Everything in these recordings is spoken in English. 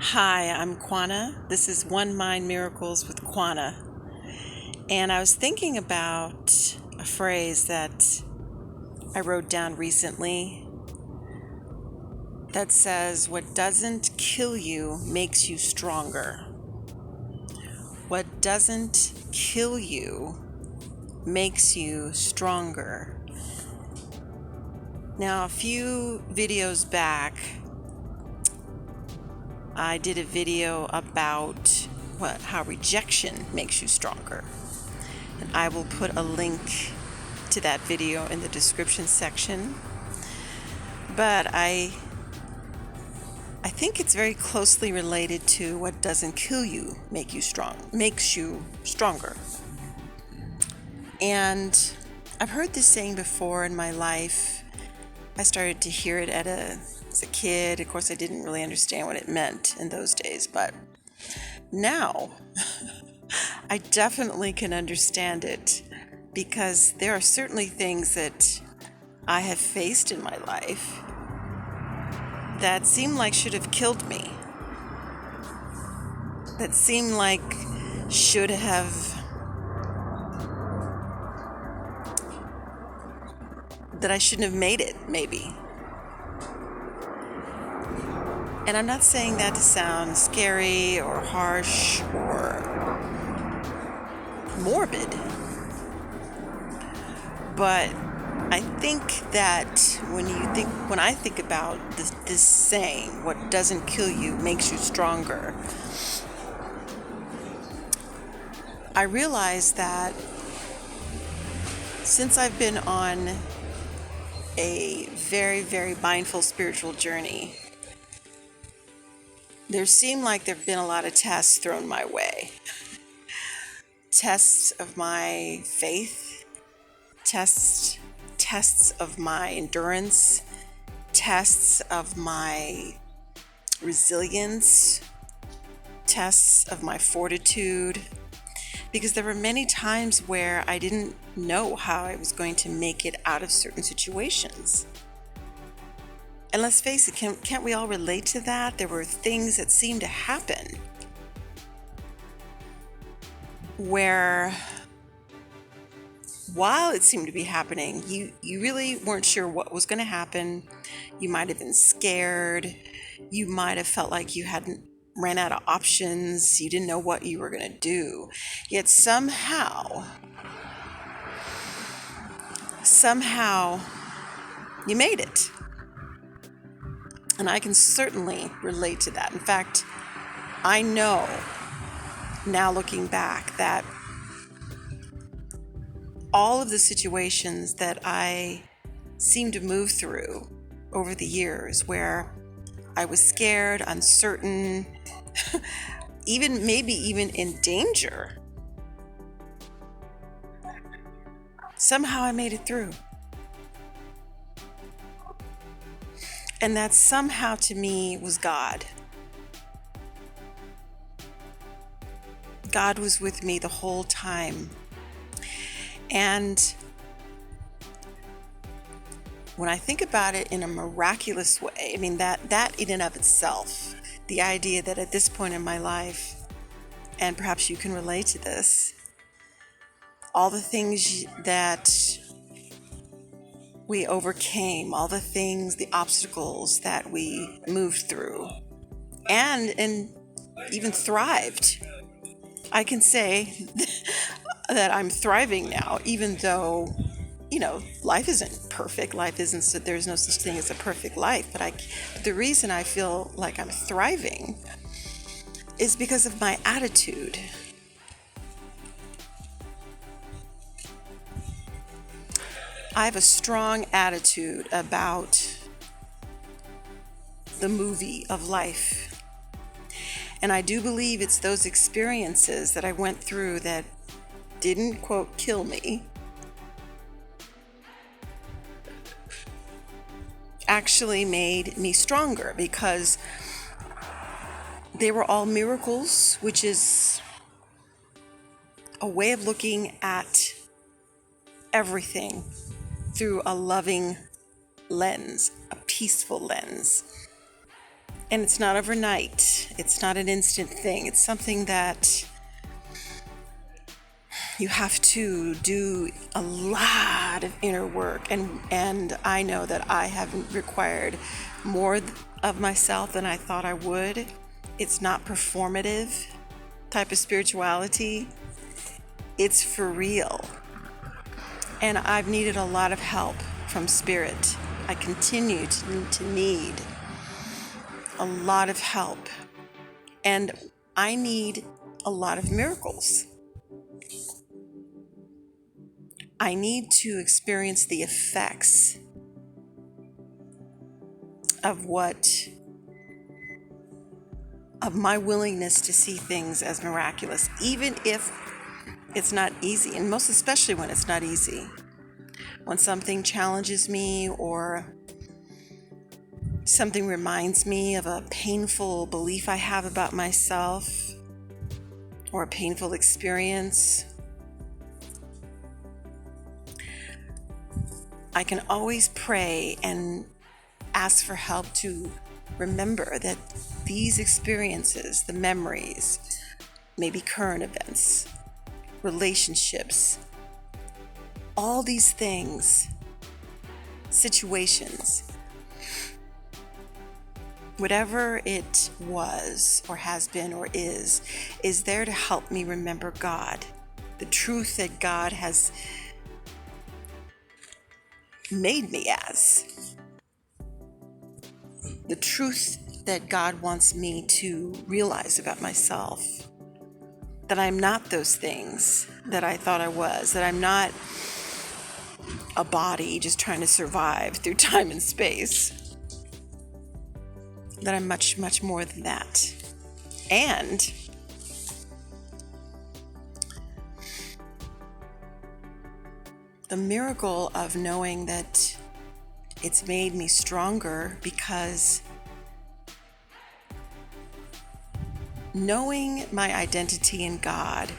Hi, I'm Quana. This is One Mind Miracles with Quana. And I was thinking about a phrase that I wrote down recently that says, "What doesn't kill you makes you stronger." What doesn't kill you makes you stronger. Now, a few videos back, I did a video about how rejection makes you stronger. And I will put a link to that video in the description section. But I think it's very closely related to what doesn't kill you makes you stronger. And I've heard this saying before in my life. I started to hear it as a kid. Of course, I didn't really understand what it meant in those days, but now I definitely can understand it, because there are certainly things that I have faced in my life that seemed like should have killed me, that seemed like should have, that I shouldn't have made it, maybe. And I'm not saying that to sound scary or harsh or morbid, but I think that when I think about this saying, "What doesn't kill you makes you stronger," I realize that since I've been on a very, very mindful spiritual journey, there seemed like there have been a lot of tests thrown my way. Tests of my faith, tests of my endurance, tests of my resilience, tests of my fortitude, because there were many times where I didn't know how I was going to make it out of certain situations. And let's face it, can't we all relate to that? There were things that seemed to happen where, while it seemed to be happening, you really weren't sure what was going to happen. You might have been scared. You might have felt like you hadn't ran out of options. You didn't know what you were going to do. Yet somehow you made it. And I can certainly relate to that. In fact, I know now, looking back, that all of the situations that I seemed to move through over the years, where I was scared, uncertain, maybe even in danger, somehow I made it through. And that somehow, to me, was God. God was with me the whole time. And when I think about it in a miraculous way, I mean, that in and of itself, the idea that at this point in my life, and perhaps you can relate to this, all the things that we overcame, all the things, the obstacles that we moved through, and even thrived. I can say that I'm thriving now, even though, life isn't perfect. There's no such thing as a perfect life. But the reason I feel like I'm thriving is because of my attitude. I have a strong attitude about the movie of life. And I do believe it's those experiences that I went through that didn't, quote, kill me, actually made me stronger, because they were all miracles, which is a way of looking at everything through a loving lens, a peaceful lens. And it's not overnight. It's not an instant thing. It's something that you have to do a lot of inner work, and I know that I have required more of myself than I thought I would. It's not performative type of spirituality. It's for real. And I've needed a lot of help from Spirit. I continue to need a lot of help. And I need a lot of miracles. I need to experience the effects of my willingness to see things as miraculous, even if it's not easy, and most especially when it's not easy. When something challenges me or something reminds me of a painful belief I have about myself or a painful experience, I can always pray and ask for help to remember that these experiences, the memories, maybe current events, relationships, all these things, situations, whatever it was or has been or is there to help me remember God, the truth that God has made me as, the truth that God wants me to realize about myself, that I'm not those things that I thought I was, that I'm not a body just trying to survive through time and space, that I'm much, much more than that. And the miracle of knowing that it's made me stronger, because knowing my identity in God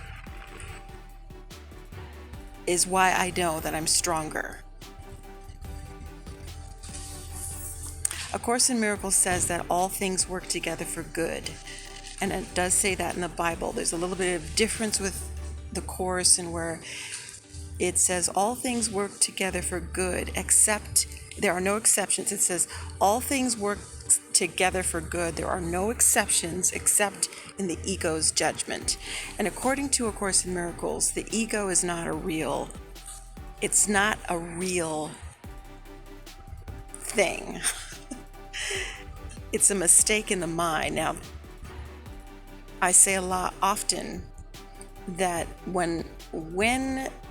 is why I know that I'm stronger. A Course in Miracles says that all things work together for good. And it does say that in the Bible. There's a little bit of difference with the Course, and where it says all things work together for good, except there are no exceptions. It says all things work together for good. There are no exceptions except in the ego's judgment. And according to A Course in Miracles, the ego is not a real, it's not a real thing. It's a mistake in the mind. Now, I say a lot often that when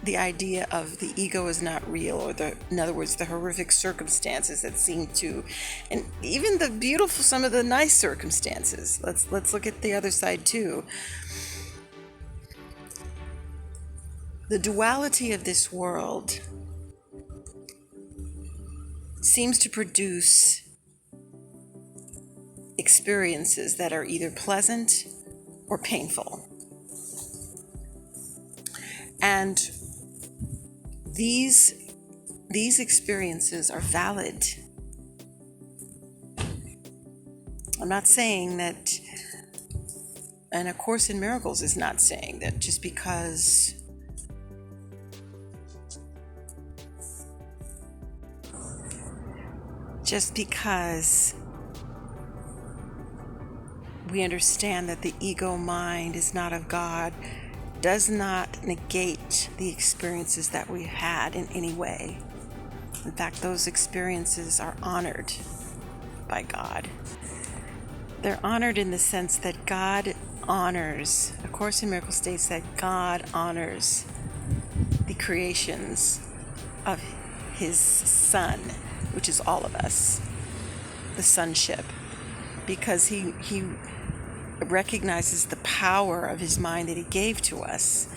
the idea of the ego is not real, or in other words, the horrific circumstances that seem to, and even the beautiful, some of the nice circumstances, let's look at the other side too. The duality of this world seems to produce experiences that are either pleasant or painful. And these experiences are valid. I'm not saying that, and A Course in Miracles is not saying that just because we understand that the ego mind is not of God does not negate the experiences that we've had in any way. In fact, those experiences are honored by God. They're honored in the sense that God honors, A Course in Miracles states that God honors the creations of His Son, which is all of us, the sonship, because He recognizes the power of His mind that He gave to us.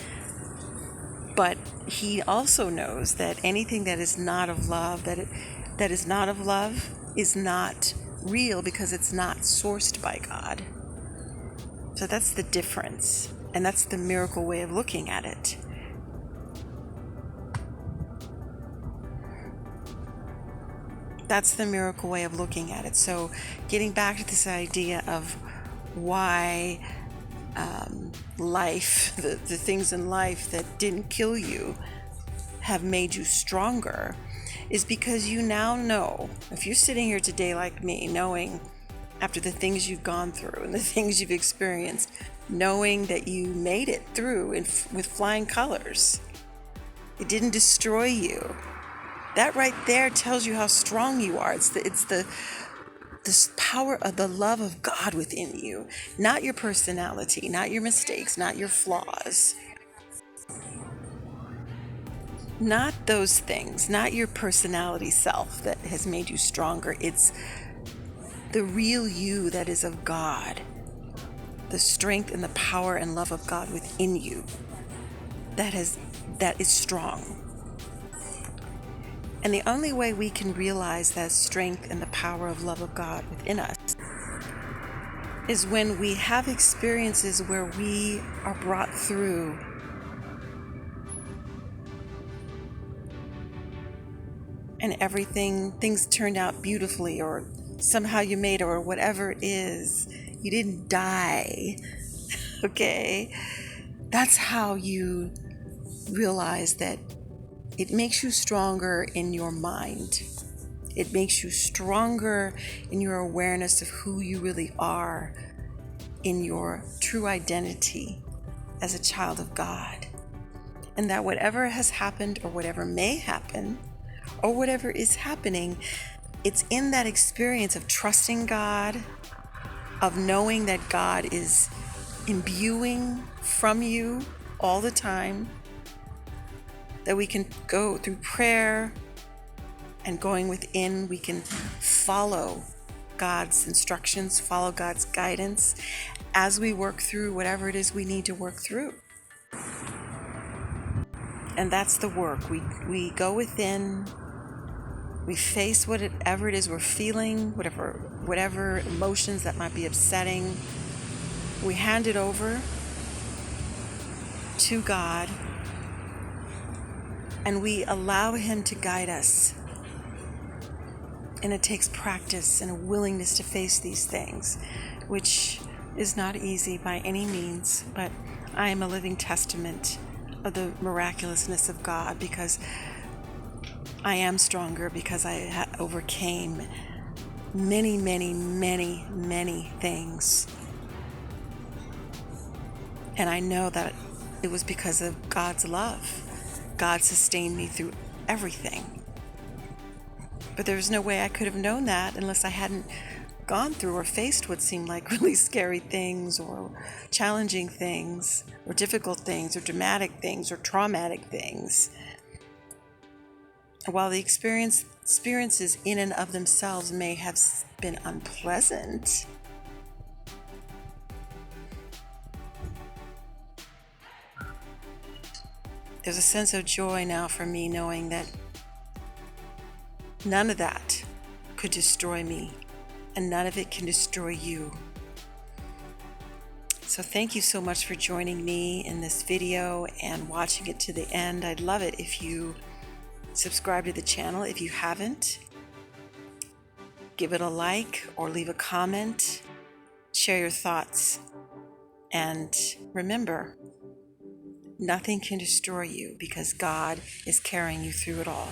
But He also knows that anything that is not of love, that is not of love, is not real, because it's not sourced by God. So that's the difference, and that's the miracle way of looking at it. That's the miracle way of looking at it. So getting back to this idea of why life, the things in life that didn't kill you have made you stronger, is because you now know, if you're sitting here today like me, knowing after the things you've gone through and the things you've experienced, knowing that you made it through with flying colors, it didn't destroy you. That right there tells you how strong you are. It's the this power of the love of God within you, not your personality, not your mistakes, not your flaws, not those things, not your personality self that has made you stronger. It's the real you that is of God, the strength and the power and love of God within you that is strong. And the only way we can realize that strength and the power of love of God within us is when we have experiences where we are brought through and things turned out beautifully, or somehow you made it, or whatever it is. You didn't die, okay? That's how you realize that it makes you stronger in your mind. It makes you stronger in your awareness of who you really are, in your true identity as a child of God. And that whatever has happened, or whatever may happen, or whatever is happening, it's in that experience of trusting God, of knowing that God is imbuing from you all the time, that we can go through prayer and going within, we can follow God's instructions, follow God's guidance as we work through whatever it is we need to work through. And that's the work. We go within, we face whatever it is we're feeling, whatever emotions that might be upsetting. We hand it over to God, and we allow Him to guide us. And it takes practice and a willingness to face these things, which is not easy by any means, but I am a living testament of the miraculousness of God, because I am stronger, because I overcame many, many, many, many things. And I know that it was because of God's love. God sustained me through everything. But there's no way I could have known that unless I hadn't gone through or faced what seemed like really scary things, or challenging things, or difficult things, or dramatic things, or traumatic things. While the experiences in and of themselves may have been unpleasant, there's a sense of joy now for me knowing that none of that could destroy me, and none of it can destroy you. So thank you so much for joining me in this video and watching it to the end. I'd love it if you subscribe to the channel. If you haven't, give it a like or leave a comment, share your thoughts, and remember, nothing can destroy you, because God is carrying you through it all.